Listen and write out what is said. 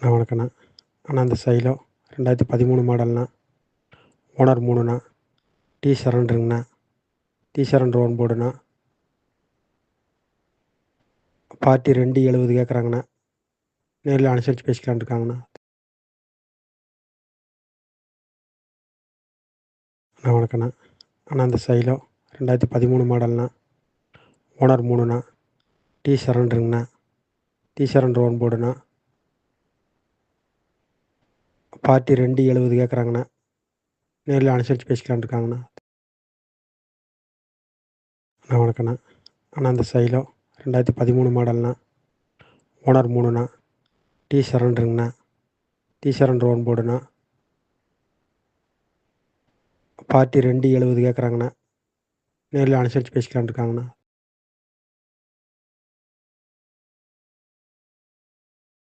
அண்ணா வணக்கண்ணா. அண்ணா இந்த சைலோ 2013 மாடல்ண்ணா. ஓனர் 3ண்ணா. டி சரண்டருங்கண்ணா. டி சரண்டர் ஓன் போர்டுண்ணா. பார்ட்டி 270 கேட்குறாங்கண்ணா. நேரில் அனுசரித்து பேசிக்கலான்னு இருக்காங்கண்ணா. அண்ணா வணக்கண்ணா. அண்ணா இந்த சைலோ 2013 மாடல்ண்ணா. ஓனர் 3ண்ணா. டி சரண்டருங்கண்ணா. டி சரண்டர் ஓன் போர்டுண்ணா. பார்ட்டி 270 கேட்குறாங்கண்ணா. நேரில் அனுசரித்து பேசிக்கலான்னு இருக்காங்கண்ணா. அண்ணா வணக்கண்ணா. அண்ணா இந்த சைலோ 2013 மாடல்ண்ணா. ஓனர் 3ண்ணா. டி சரண்டருங்கண்ணா. டி சரண்டர் ஓன் போர்டுண்ணா. பார்ட்டி 270 கேட்குறாங்கண்ணா. நேரில் அனுசரித்து பேசிக்கலான்னு இருக்காங்கண்ணா.